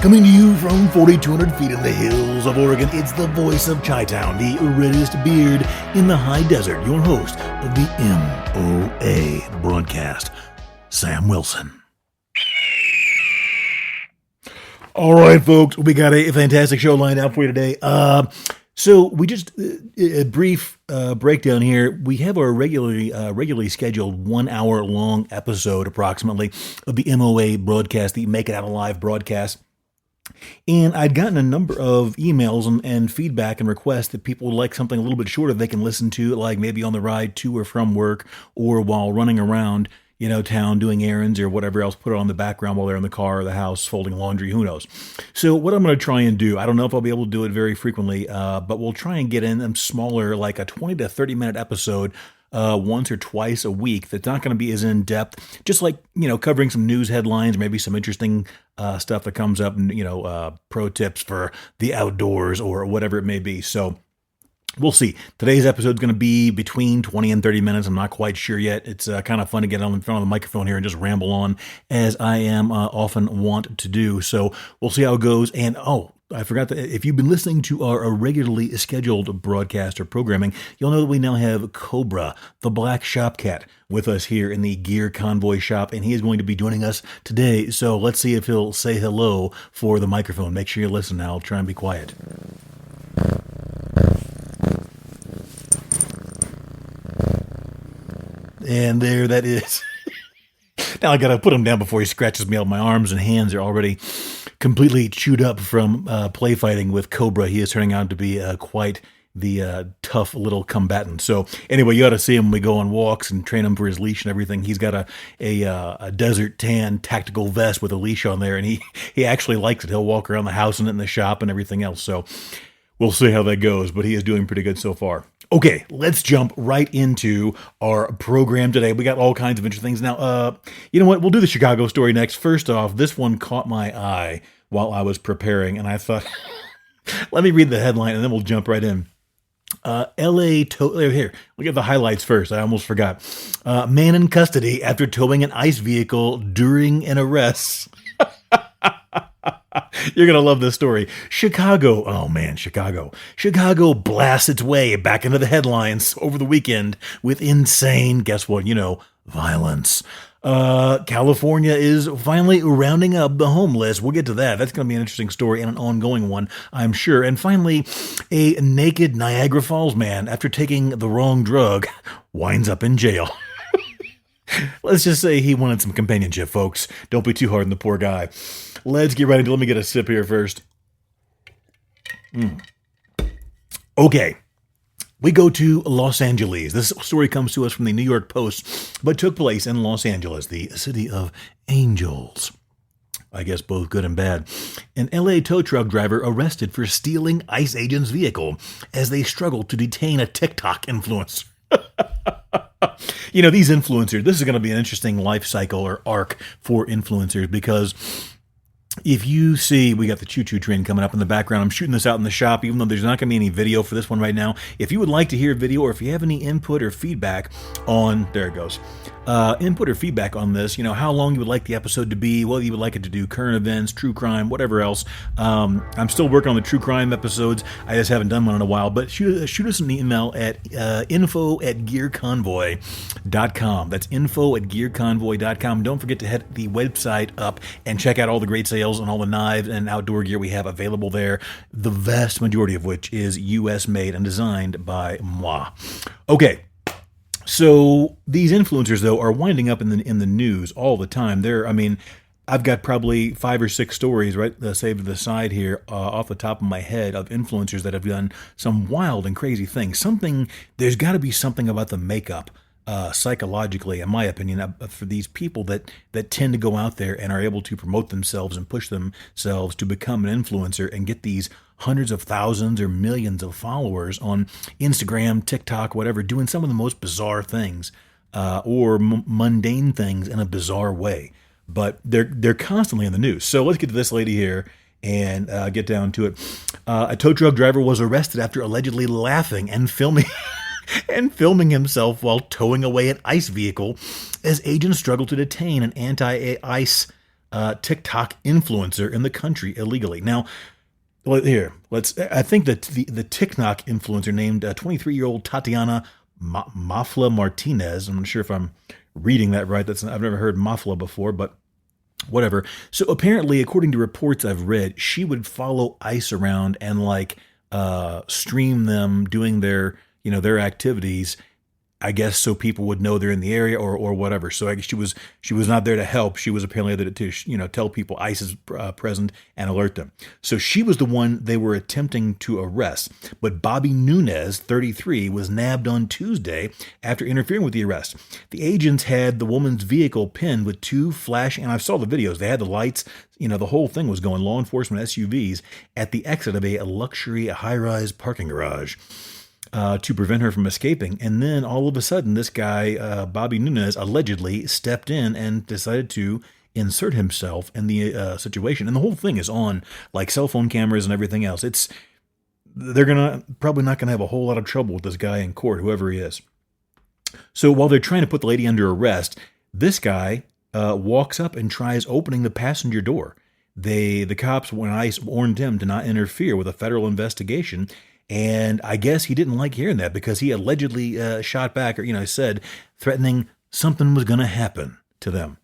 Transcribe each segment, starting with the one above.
Coming to you from 4,200 feet in the hills of Oregon, it's the voice of Chi-Town, the reddest beard in the high desert, your host of the MOA Broadcast, Sam Wilson. All right, folks, we got a fantastic show lined up for you today. So we just, a brief breakdown here. We have our regularly scheduled 1 hour long episode approximately of the MOA broadcast, the Make It Out Alive broadcast. And I'd gotten a number of emails and feedback and requests that people would like something a little bit shorter they can listen to, like maybe on the ride to or from work or while running around, town doing errands or whatever else, put it on the background while they're in the car or the house folding laundry, who knows. So what I'm going to try and do, I don't know if I'll be able to do it very frequently, but we'll try and get in them smaller, like a 20 to 30 minute episode once or twice a week. That's not going to be as in depth, just like, covering some news headlines, maybe some interesting stuff that comes up, and, pro tips for the outdoors or whatever it may be. So we'll see. Today's episode is going to be between 20 and 30 minutes. I'm not quite sure yet. It's kind of fun to get on in front of the microphone here and just ramble on, as I am often want to do. So we'll see how it goes. And I forgot that if you've been listening to our regularly scheduled broadcast or programming, you'll know that we now have Cobra, the black shop cat, with us here in the Gear Convoy shop, and he is going to be joining us today. So let's see if he'll say hello for the microphone. Make sure you listen now. I'll try and be quiet. And there that is. Now I got to put him down before he scratches me out. My arms and hands are already completely chewed up from play fighting with Cobra. He is turning out to be quite the tough little combatant. So anyway, you ought to see him when we go on walks and train him for his leash and everything. He's got a desert tan tactical vest with a leash on there, and he actually likes it. He'll walk around the house and in the shop and everything else. So we'll see how that goes, but he is doing pretty good so far. Okay, let's jump right into our program today. We got all kinds of interesting things. Now, you know what? We'll do the Chicago story next. First off, this one caught my eye while I was preparing, and I thought, let me read the headline, and then we'll jump right in. Here, look at the highlights first. I almost forgot. Man in custody after towing an ICE vehicle during an arrest. You're going to love this story. Chicago blasts its way back into the headlines over the weekend with insane, guess what, violence. California is finally rounding up the homeless. We'll get to that. That's going to be an interesting story and an ongoing one, I'm sure. And finally, a naked Niagara Falls man, after taking the wrong drug, winds up in jail. Let's just say he wanted some companionship, folks. Don't be too hard on the poor guy. Let's get right into it. Let me get a sip here first. Okay. We go to Los Angeles. This story comes to us from the New York Post, but took place in Los Angeles, the city of angels. I guess both good and bad. An LA tow truck driver arrested for stealing ICE agents' vehicle as they struggled to detain a TikTok influencer. These influencers, this is going to be an interesting life cycle or arc for influencers, because if you see, we got the choo-choo train coming up in the background. I'm shooting this out in the shop, even though there's not going to be any video for this one right now. If you would like to hear video, or if you have any input or feedback on, there it goes, input or feedback on this, how long you would like the episode to be, whether you would like it to do current events, true crime, whatever else. I'm still working on the true crime episodes. I just haven't done one in a while, but shoot us an email at info@gearconvoy.com. That's info@gearconvoy.com. Don't forget to head the website up and check out all the great sales and all the knives and outdoor gear we have available there, the vast majority of which is U.S. made and designed by MOA. Okay. So these influencers, though, are winding up in the news all the time. I've got probably 5 or 6 stories right saved to the side here off the top of my head of influencers that have done some wild and crazy things. There's got to be something about the makeup psychologically, in my opinion, for these people that tend to go out there and are able to promote themselves and push themselves to become an influencer and get these hundreds of thousands or millions of followers on Instagram, TikTok, whatever, doing some of the most bizarre things or mundane things in a bizarre way. But they're constantly in the news. So let's get to this lady here and get down to it. A tow truck driver was arrested after allegedly laughing and filming himself while towing away an ICE vehicle as agents struggle to detain an anti-ICE TikTok influencer in the country illegally. Now, I think that the TikTok influencer named 23-year-old Tatiana Mafla Martinez. I'm not sure if I'm reading that right. I've never heard Mafla before, but whatever. So apparently, according to reports I've read, she would follow ICE around and stream them doing their activities, I guess, so people would know they're in the area or whatever. So I guess she was not there to help. She was apparently there to tell people ICE is present and alert them. So she was the one they were attempting to arrest. But Bobby Nunez, 33, was nabbed on Tuesday after interfering with the arrest. The agents had the woman's vehicle pinned with two flash, and I saw the videos. They had the lights. The whole thing was going, law enforcement SUVs at the exit of a luxury high-rise parking garage. To prevent her from escaping. And then all of a sudden, this guy, Bobby Nunez, allegedly stepped in and decided to insert himself in the situation. And the whole thing is on cell phone cameras and everything else. They're probably not gonna have a whole lot of trouble with this guy in court, whoever he is. So while they're trying to put the lady under arrest, this guy walks up and tries opening the passenger door. The cops, when ICE warned him to not interfere with a federal investigation. And I guess he didn't like hearing that because he allegedly shot back or, said, threatening something was going to happen to them.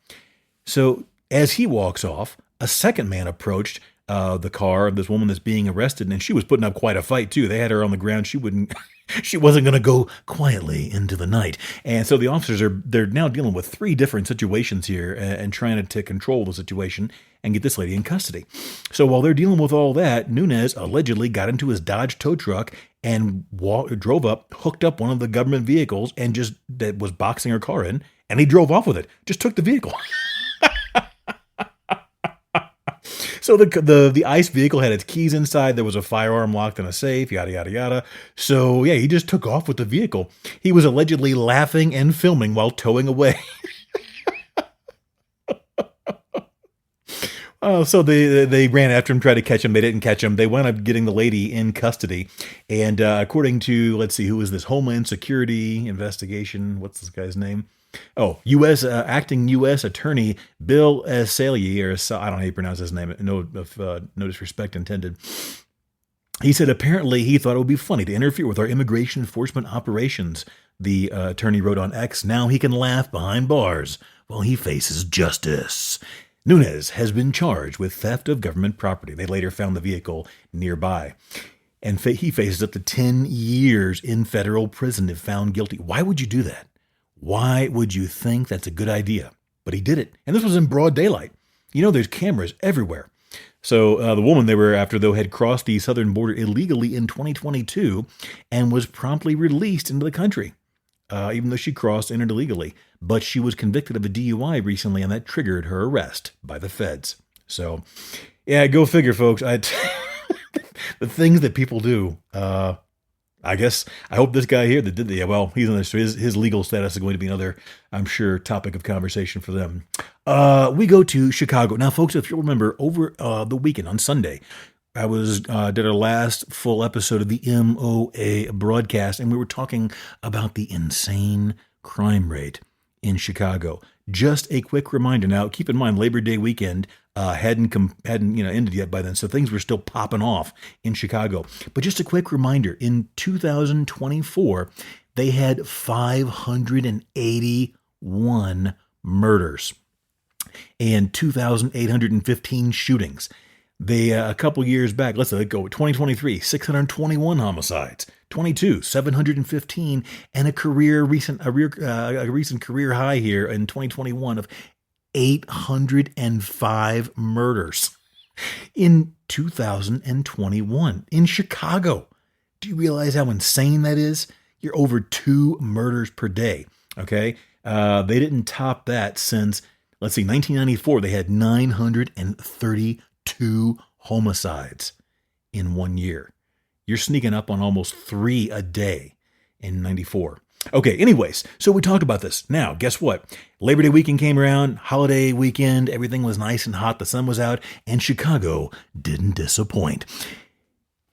So as he walks off, a second man approached the car of this woman that's being arrested, and she was putting up quite a fight too. They had her on the ground. She wasn't going to go quietly into the night. And so the officers they're now dealing with three different situations here and trying to control the situation and get this lady in custody. So while they're dealing with all that, Nunez allegedly got into his Dodge tow truck and drove up, hooked up one of the government vehicles and that was boxing her car in, and he drove off with it. Just took the vehicle. So the ICE vehicle had its keys inside. There was a firearm locked in a safe, yada, yada, yada. So, yeah, he just took off with the vehicle. He was allegedly laughing and filming while towing away. So they ran after him, tried to catch him. They didn't catch him. They wound up getting the lady in custody. And according to, let's see, who is this? Homeland Security Investigation. What's this guy's name? Oh, acting U.S. Attorney Bill Salye, I don't know how you pronounce his name. No disrespect intended. He said apparently he thought it would be funny to interfere with our immigration enforcement operations. The attorney wrote on X, now he can laugh behind bars while he faces justice. Nunez has been charged with theft of government property. They later found the vehicle nearby. And he faces up to 10 years in federal prison if found guilty. Why would you do that? Why would you think that's a good idea? But he did it. And this was in broad daylight. There's cameras everywhere. So the woman they were after, though, had crossed the southern border illegally in 2022 and was promptly released into the country, even though she entered illegally. But she was convicted of a DUI recently, and that triggered her arrest by the feds. So, yeah, go figure, folks. The things that people do. I hope this guy here that did he's in this. So his legal status is going to be another, I'm sure, topic of conversation for them. We go to Chicago. Now, folks, if you'll remember, over the weekend on Sunday, I did our last full episode of the MOA Broadcast, and we were talking about the insane crime rate in Chicago. Just a quick reminder. Now, keep in mind, Labor Day weekend hadn't ended yet by then, so things were still popping off in Chicago. But just a quick reminder: in 2024, they had 581 murders and 2,815 shootings. They a couple years back, let's go 2023, 621 homicides, 22, 715, and a recent career high here in 2021 of 805 murders in 2021 in Chicago. Do you realize how insane that is? You're over 2 murders per day. Okay. They didn't top that since, let's see, 1994. They had 932 homicides in 1 year. You're sneaking up on almost 3 a day in 94. Okay, anyways, so we talked about this. Now, guess what? Labor Day weekend came around, holiday weekend, everything was nice and hot, the sun was out, and Chicago didn't disappoint.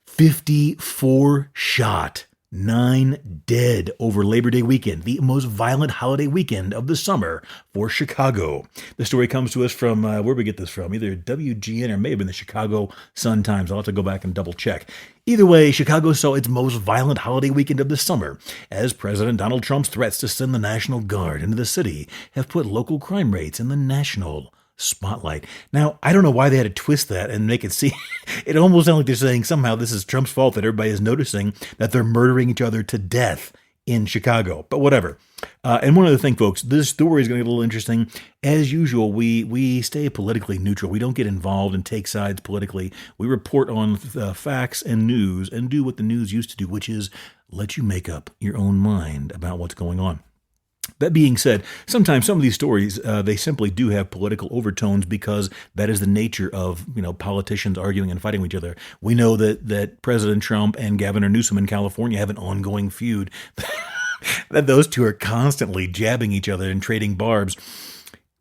54 shot, 9 dead over Labor Day weekend, the most violent holiday weekend of the summer for Chicago. The story comes to us from, where we get this from? Either WGN or may have been the Chicago Sun-Times. I'll have to go back and double check. Either way, Chicago saw its most violent holiday weekend of the summer, as President Donald Trump's threats to send the National Guard into the city have put local crime rates in the national spotlight. Now, I don't know why they had to twist that and make it seem, it almost sounds like they're saying somehow this is Trump's fault that everybody is noticing that they're murdering each other to death in Chicago, but whatever. And one other thing, folks, this story is going to get a little interesting. As usual, we stay politically neutral. We don't get involved and take sides politically. We report on facts and news and do what the news used to do, which is let you make up your own mind about what's going on. That being said, sometimes some of these stories, they simply do have political overtones because that is the nature of, politicians arguing and fighting with each other. We know that President Trump and Governor Newsom in California have an ongoing feud, that those two are constantly jabbing each other and trading barbs.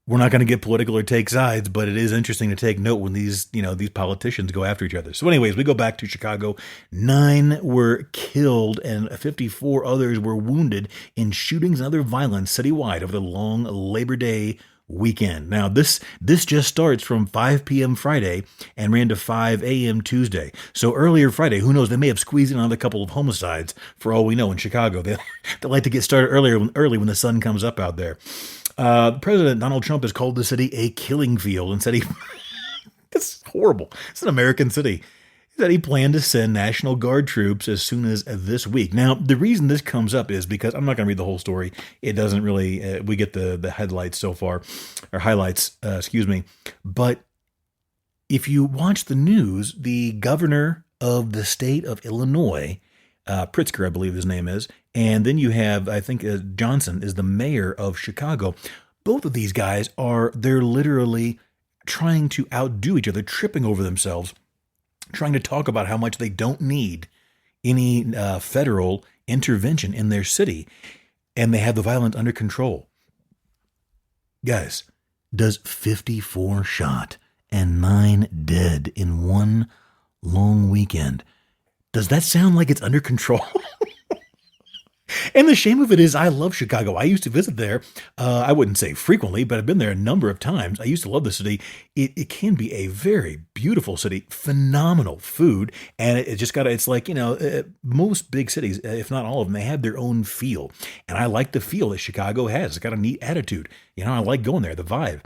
We're not going to get political or take sides, but it is interesting to take note when these politicians go after each other. So anyways, we go back to Chicago. 9 were killed and 54 others were wounded in shootings and other violence citywide over the long Labor Day weekend. Now, this just starts from 5 p.m. Friday and ran to 5 a.m. Tuesday. So earlier Friday, who knows, they may have squeezed in another couple of homicides for all we know in Chicago. They like to get started early when the sun comes up out there. President Donald Trump has called the city a killing field and said it's horrible. It's an American city. He said he planned to send National Guard troops as soon as this week. Now, the reason this comes up is because I'm not going to read the whole story. It doesn't really, we get the headlights so far, or highlights, But if you watch the news, the governor of the state of Illinois, Pritzker, I believe his name is, and then you have, I think Johnson is the mayor of Chicago. Both of these guys they're literally trying to outdo each other, tripping over themselves, trying to talk about how much they don't need any federal intervention in their city, and they have the violence under control. Guys, does 54 shot and 9 dead in one long weekend, does that sound like it's under control? And the shame of it is I love Chicago. I used to visit there. I wouldn't say frequently, but I've been there a number of times. I used to love the city. It can be a very beautiful city, phenomenal food. And it's like, most big cities, if not all of them, they have their own feel. And I like the feel that Chicago has. It's got a neat attitude. I like going there, the vibe.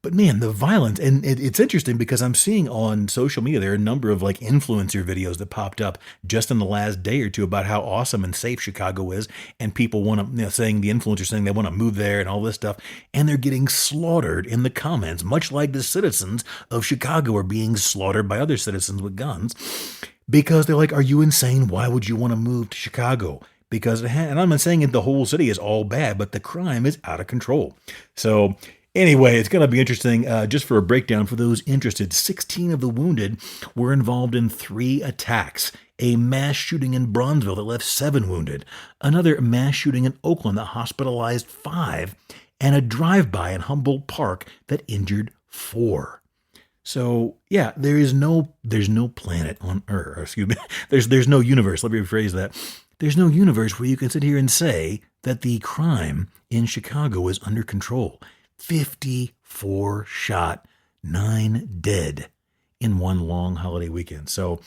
But man, the violence, and it's interesting because I'm seeing on social media, there are a number of like influencer videos that popped up just in the last day or two about how awesome and safe Chicago is. And people want to, saying the influencers saying they want to move there and all this stuff. And they're getting slaughtered in the comments, much like the citizens of Chicago are being slaughtered by other citizens with guns because they're like, are you insane? Why would you want to move to Chicago? Because, and I'm not saying that the whole city is all bad, but the crime is out of control. So anyway, it's going to be interesting. Just for a breakdown for those interested, 16 of the wounded were involved in 3 attacks. A mass shooting in Bronzeville that left 7 wounded. Another mass shooting in Oakland that hospitalized 5. And a drive-by in Humboldt Park that injured 4. So, yeah, there's no planet on Earth. Excuse me. There's no universe. Let me rephrase that. There's no universe where you can sit here and say that the crime in Chicago is under control. 54 shot, 9 dead in one long holiday weekend. So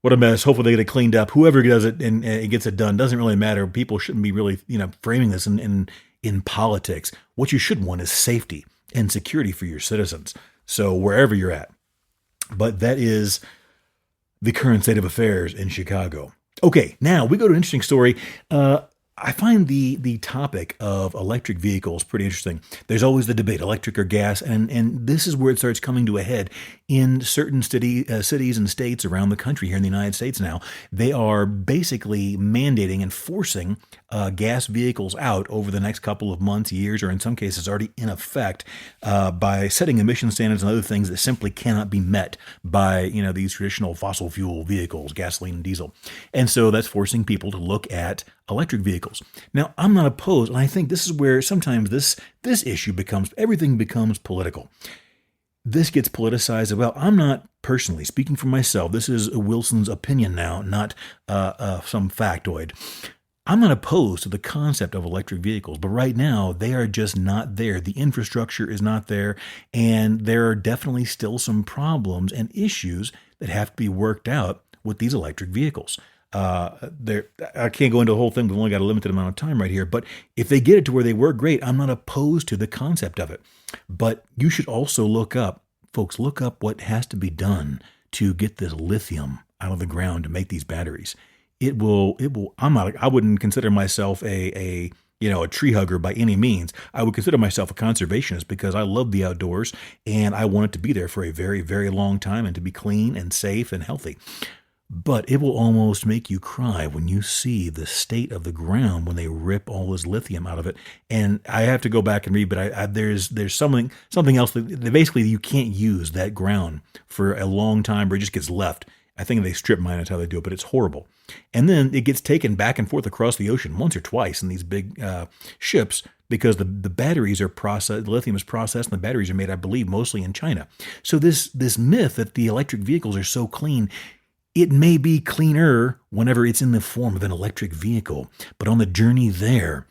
what a mess. Hopefully they get it cleaned up. Whoever does it and it gets it done, doesn't really matter. People shouldn't be really, framing this in politics. What you should want is safety and security for your citizens. So wherever you're at. But that is the current state of affairs in Chicago. Okay, now we go to an interesting story. I find the topic of electric vehicles pretty interesting. There's always the debate, electric or gas, and this is where it starts coming to a head in certain cities and states around the country here in the United States now. They are basically mandating and forcing gas vehicles out over the next couple of months, years, or in some cases already in effect by setting emission standards and other things that simply cannot be met by these traditional fossil fuel vehicles, gasoline and diesel. And so that's forcing people to look at electric vehicles. Now, I'm not opposed, and I think this is where sometimes this issue everything becomes political. This gets politicized. Well, I'm not personally speaking for myself. This is Wilson's opinion now, not some factoid. I'm not opposed to the concept of electric vehicles, but right now they are just not there. The infrastructure is not there, and there are definitely still some problems and issues that have to be worked out with these electric vehicles. I can't go into the whole thing. We've only got a limited amount of time right here. But if they get it to where they work great, I'm not opposed to the concept of it. But you should also look up what has to be done to get this lithium out of the ground to make these batteries. It will. I wouldn't consider myself a tree hugger by any means. I would consider myself a conservationist because I love the outdoors and I want it to be there for a very, very long time and to be clean and safe and healthy. But it will almost make you cry when you see the state of the ground when they rip all this lithium out of it. And I have to go back and read, but there's something else that basically you can't use that ground for a long time, or it just gets left. I think they strip mine. That's how they do it, but it's horrible. And then it gets taken back and forth across the ocean once or twice in these big ships because the batteries are processed, the lithium is processed, and the batteries are made, I believe, mostly in China. So this myth that the electric vehicles are so clean. It may be cleaner whenever it's in the form of an electric vehicle, but on the journey there,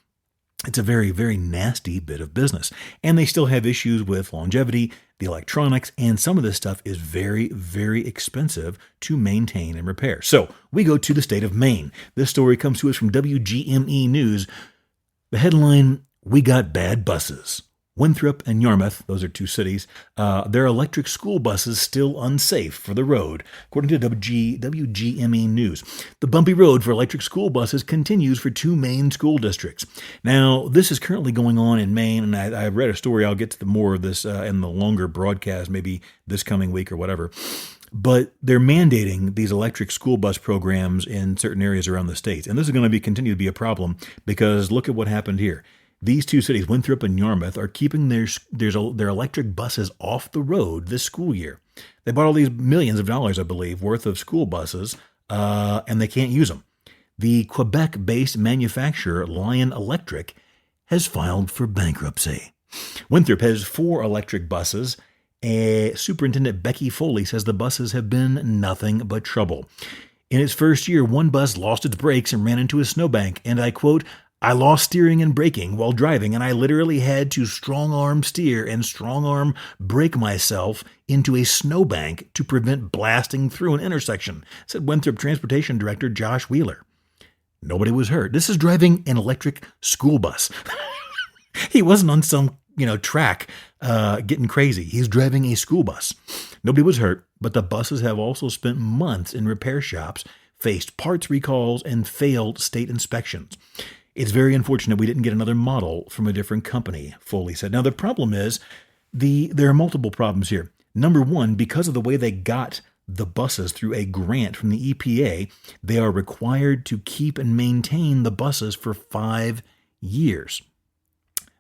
it's a very, very nasty bit of business. And they still have issues with longevity, the electronics, and some of this stuff is very, very expensive to maintain and repair. So we go to the state of Maine. This story comes to us from WGME News. The headline, "We Got Bad Buses." Winthrop and Yarmouth, those are two cities, their electric school buses still unsafe for the road, according to WGME News. The bumpy road for electric school buses continues for two Maine school districts. Now, this is currently going on in Maine, and I read a story. I'll get to more of this in the longer broadcast, maybe this coming week or whatever. But they're mandating these electric school bus programs in certain areas around the states. And this is going to continue to be a problem because look at what happened here. These two cities, Winthrop and Yarmouth, are keeping their electric buses off the road this school year. They bought all these millions of dollars, I believe, worth of school buses, and they can't use them. The Quebec-based manufacturer Lion Electric has filed for bankruptcy. Winthrop has 4 electric buses. Superintendent Becky Foley says the buses have been nothing but trouble. In its first year, one bus lost its brakes and ran into a snowbank, and I quote, "I lost steering and braking while driving, and I literally had to strong-arm steer and strong-arm brake myself into a snowbank to prevent blasting through an intersection," said Winthrop Transportation Director Josh Wheeler. Nobody was hurt. This is driving an electric school bus. He wasn't on some track getting crazy. He's driving a school bus. Nobody was hurt, but the buses have also spent months in repair shops, faced parts recalls, and failed state inspections. "It's very unfortunate we didn't get another model from a different company," Foley said. Now, the problem is there are multiple problems here. Number one, because of the way they got the buses through a grant from the EPA, they are required to keep and maintain the buses for 5 years.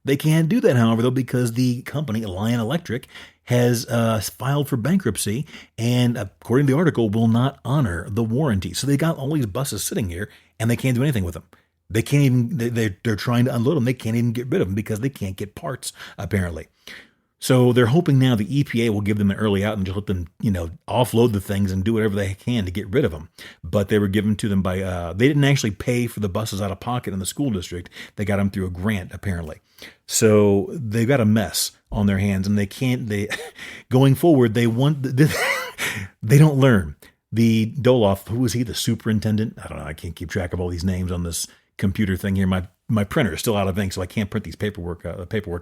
They can't do that, however, though, because the company, Lion Electric, has filed for bankruptcy and, according to the article, will not honor the warranty. So they got all these buses sitting here, and they can't do anything with them. They can't even, they're trying to unload them. They can't even get rid of them because they can't get parts, apparently. So they're hoping now the EPA will give them an early out and just let them, offload the things and do whatever they can to get rid of them. But they were given to them by, they didn't actually pay for the buses out of pocket in the school district. They got them through a grant, apparently. So they've got a mess on their hands, and going forward, they don't learn. The Doloff, who was he, the superintendent? I don't know. I can't keep track of all these names on this computer thing here. My printer is still out of ink, so I can't print these paperwork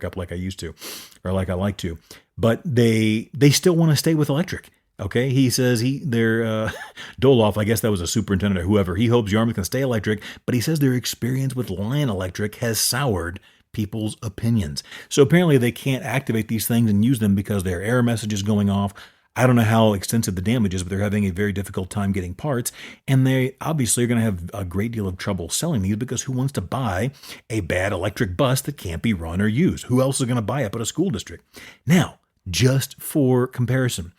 up like I used to, or like I like to. But they still want to stay with electric. Okay, he says Doloff, I guess that was a superintendent or whoever. He hopes Yarmouth can stay electric, but he says their experience with Lion Electric has soured people's opinions. So apparently they can't activate these things and use them because there are error messages going off. I don't know how extensive the damage is, but they're having a very difficult time getting parts, and they obviously are going to have a great deal of trouble selling these because who wants to buy a bad electric bus that can't be run or used? Who else is going to buy it but a school district? Now, just for comparison,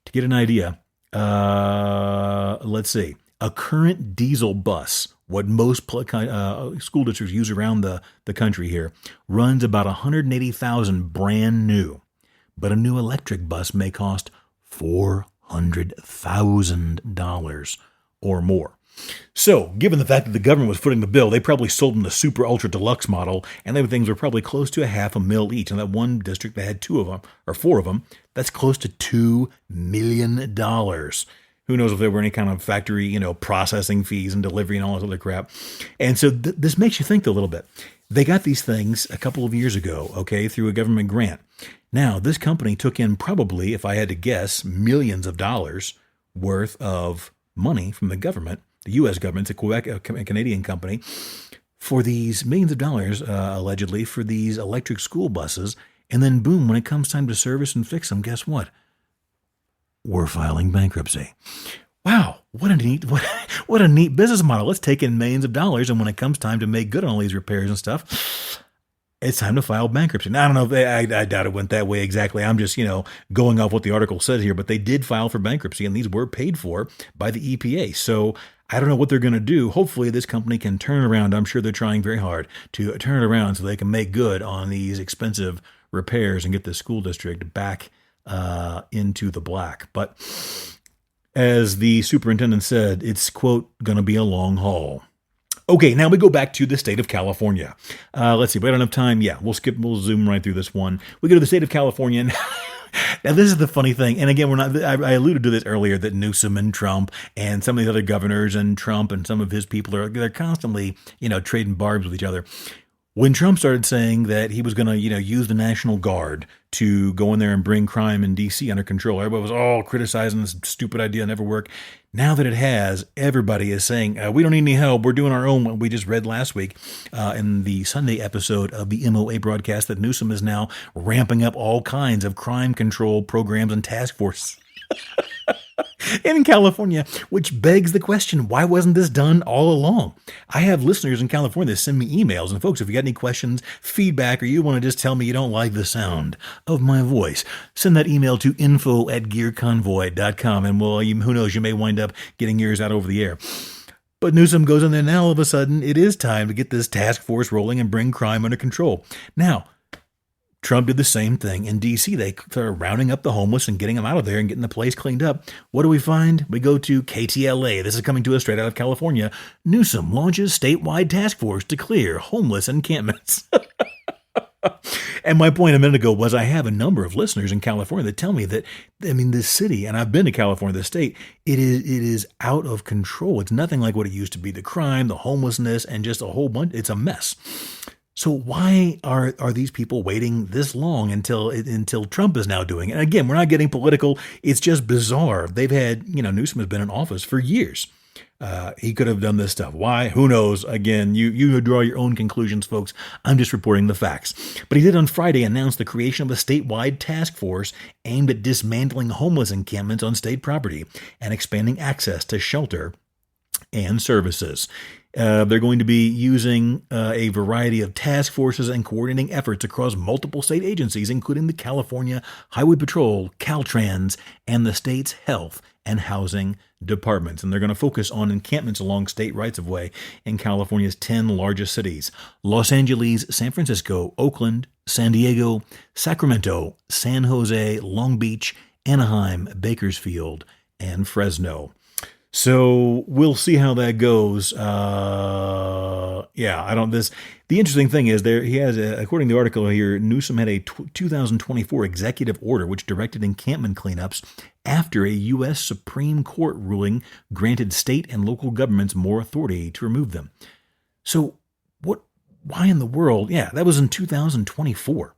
to get an idea, let's see, a current diesel bus, what most school districts use around the country here, runs about $180,000 brand new. But a new electric bus may cost $400,000 or more. So, given the fact that the government was footing the bill, they probably sold them the super ultra deluxe model, and those things were probably close to $500,000 each. And that one district that had 2 of them, or 4 of them, that's close to $2 million. Who knows if there were any kind of factory, processing fees and delivery and all this other crap. And so this makes you think a little bit. They got these things a couple of years ago, okay, through a government grant. Now, this company took in probably, if I had to guess, millions of dollars worth of money from the government, the U.S. government, it's a Canadian company, for these millions of dollars, allegedly, for these electric school buses. And then, boom, when it comes time to service and fix them, guess what? We're filing bankruptcy. Wow, what a neat business model. Let's take in millions of dollars, and when it comes time to make good on all these repairs and stuff, it's time to file bankruptcy. Now, I don't know if I doubt it went that way exactly. I'm just, going off what the article says here, but they did file for bankruptcy, and these were paid for by the EPA. So I don't know what they're going to do. Hopefully this company can turn around. I'm sure they're trying very hard to turn it around so they can make good on these expensive repairs and get the school district back into the black. But as the superintendent said, it's, quote, going to be a long haul. Okay, now we go back to the state of California. Let's see, we don't have time. Yeah, we'll zoom right through this one. We go to the state of California. Now, this is the funny thing. And again, I alluded to this earlier, that Newsom and Trump and some of these other governors and Trump and some of his people they're constantly, trading barbs with each other. When Trump started saying that he was going to, use the National Guard to go in there and bring crime in D.C. under control, everybody was all criticizing this stupid idea, never work. Now that it has, everybody is saying, we don't need any help. We're doing our own. What we just read last week in the Sunday episode of the MOA broadcast, that Newsom is now ramping up all kinds of crime control programs and task forces in California, which begs the question, why wasn't this done all along? I have listeners in California that send me emails, and folks, if you got any questions, feedback, or you want to just tell me you don't like the sound of my voice, send that email to info@gearconvoy.com, and who knows, you may wind up getting yours out over the air. But Newsom goes in there now, all of a sudden, it is time to get this task force rolling and bring crime under control. Now, Trump did the same thing in D.C. They started rounding up the homeless and getting them out of there and getting the place cleaned up. What do we find? We go to KTLA. This is coming to us straight out of California. Newsom launches statewide task force to clear homeless encampments. And my point a minute ago was I have a number of listeners in California that tell me that, this city, and I've been to California, the state, it is out of control. It's nothing like what it used to be. The crime, the homelessness, and just a whole bunch. It's a mess. So why are these people waiting this long until Trump is now doing it? And again, we're not getting political. It's just bizarre. They've had, Newsom has been in office for years. He could have done this stuff. Why? Who knows? Again, you draw your own conclusions, folks. I'm just reporting the facts. But he did on Friday announce the creation of a statewide task force aimed at dismantling homeless encampments on state property and expanding access to shelter and services. They're going to be using a variety of task forces and coordinating efforts across multiple state agencies, including the California Highway Patrol, Caltrans, and the state's health and housing departments. And they're going to focus on encampments along state rights-of-way in California's 10 largest cities: Los Angeles, San Francisco, Oakland, San Diego, Sacramento, San Jose, Long Beach, Anaheim, Bakersfield, and Fresno. So we'll see how that goes. The interesting thing is he has, according to the article here, Newsom had a 2024 executive order which directed encampment cleanups after a U.S. Supreme Court ruling granted state and local governments more authority to remove them. So why in the world? Yeah, that was in 2024.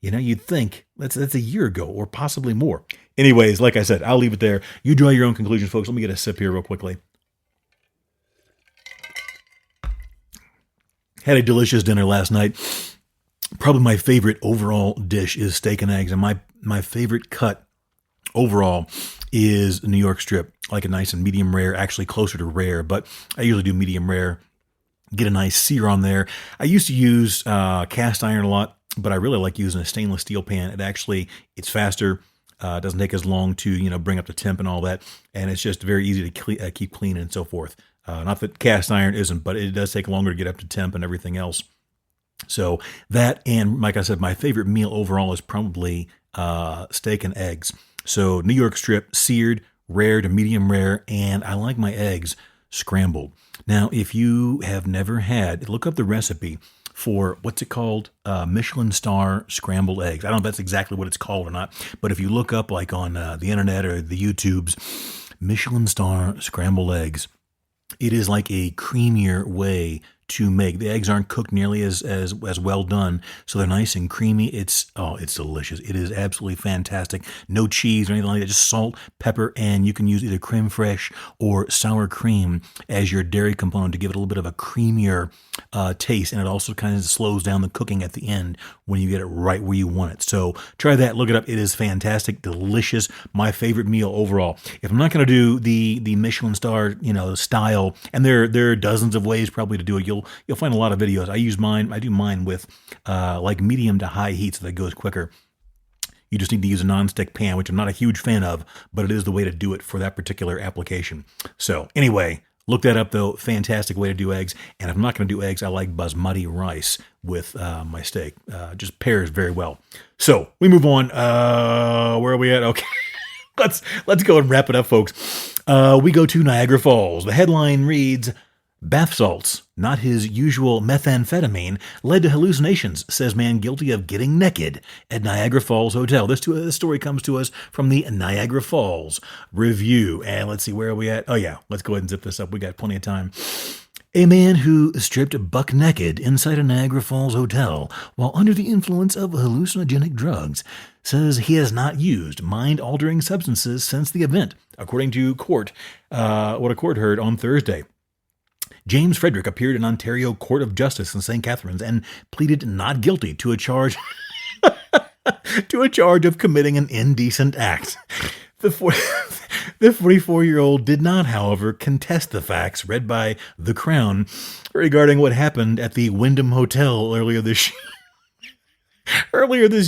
You'd think that's a year ago or possibly more. Anyways, like I said, I'll leave it there. You draw your own conclusions, folks. Let me get a sip here real quickly. Had a delicious dinner last night. Probably my favorite overall dish is steak and eggs, and my favorite cut overall is New York strip, like a nice and medium rare, actually closer to rare, but I usually do medium rare. Get a nice sear on there. I used to use cast iron a lot, but I really like using a stainless steel pan. It's faster. Doesn't take as long to bring up the temp and all that, and it's just very easy to keep clean and so forth. Not that cast iron isn't, but it does take longer to get up to temp and everything else. So that, and like I said, my favorite meal overall is probably steak and eggs. So New York strip, seared, rare to medium rare, and I like my eggs scrambled. Now, if you have never had, look up the recipe for, what's it called? Michelin star scrambled eggs. I don't know if that's exactly what it's called or not, but if you look up like on the internet or the YouTubes, Michelin star scrambled eggs, it is like a creamier way to make. The eggs aren't cooked nearly as well done, so they're nice and creamy. It's delicious. It is absolutely fantastic. No cheese or anything like that, just salt, pepper, and you can use either creme fraiche or sour cream as your dairy component to give it a little bit of a creamier taste, and it also kind of slows down the cooking at the end when you get it right where you want it. So try that, look it up. It is fantastic, delicious. My favorite meal overall. If I'm not going to do the Michelin star, style, and there are dozens of ways probably to do it. You'll find a lot of videos. I do mine with like medium to high heat so that it goes quicker. You just need to use a nonstick pan, which I'm not a huge fan of, but it is the way to do it for that particular application. So anyway, look that up though. Fantastic way to do eggs. And if I'm not going to do eggs, I like basmati rice with my steak. Just pairs very well. So we move on. Where are we at? Okay. Let's go and wrap it up, folks. We go to Niagara Falls. The headline reads, bath salts, not his usual methamphetamine, led to hallucinations, says man guilty of getting naked at Niagara Falls Hotel. This story comes to us from the Niagara Falls Review. And let's see, where are we at? Oh yeah, let's go ahead and zip this up. We got plenty of time. A man who stripped buck naked inside a Niagara Falls hotel while under the influence of hallucinogenic drugs says he has not used mind-altering substances since the event, according to court, what a court heard on Thursday. James Frederick appeared in Ontario Court of Justice in St. Catharines and pleaded not guilty to a charge of committing an indecent act. The 44-year-old did not, however, contest the facts read by The Crown regarding what happened at the Wyndham Hotel earlier this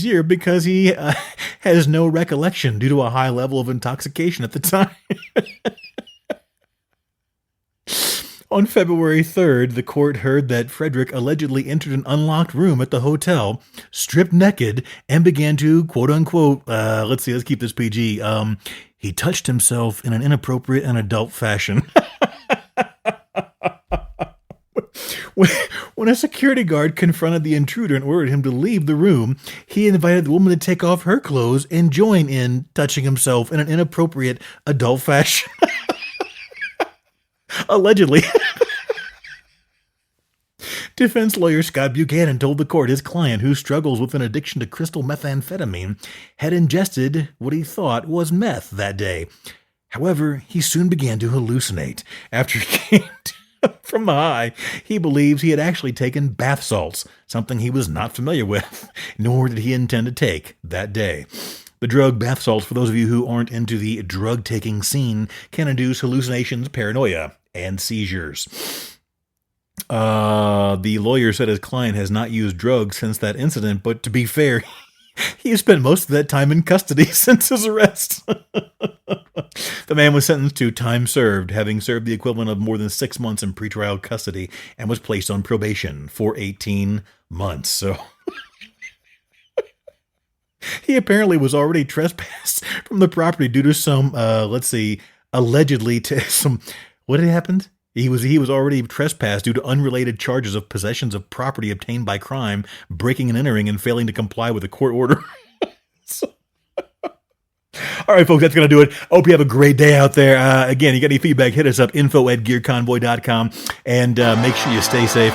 year because he has no recollection due to a high level of intoxication at the time. On February 3rd, the court heard that Frederick allegedly entered an unlocked room at the hotel, stripped naked, and began to, quote-unquote, let's keep this PG, he touched himself in an inappropriate and adult fashion. When a security guard confronted the intruder and ordered him to leave the room, he invited the woman to take off her clothes and join in touching himself in an inappropriate adult fashion. Allegedly. Defense lawyer Scott Buchanan told the court his client, who struggles with an addiction to crystal methamphetamine, had ingested what he thought was meth that day. However, he soon began to hallucinate. After he came from the high, he believes he had actually taken bath salts, something he was not familiar with, nor did he intend to take that day. The drug bath salts, for those of you who aren't into the drug-taking scene, can induce hallucinations, paranoia, and seizures. The lawyer said his client has not used drugs since that incident, but to be fair, he has spent most of that time in custody since his arrest. The man was sentenced to time served, having served the equivalent of more than 6 months in pretrial custody, and was placed on probation for 18 months. So he apparently was already trespassed from the property due to some, allegedly to some, what had happened? He was already trespassed due to unrelated charges of possessions of property obtained by crime, breaking and entering, and failing to comply with a court order. All right, folks, that's going to do it. Hope you have a great day out there. Again, you got any feedback, hit us up, info@gearconvoy.com, and make sure you stay safe.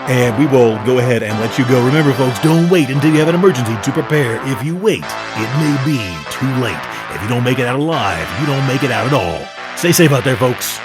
and we will go ahead and let you go. Remember, folks, don't wait until you have an emergency to prepare. If you wait, it may be too late. If you don't make it out alive, you don't make it out at all. Stay safe out there, folks.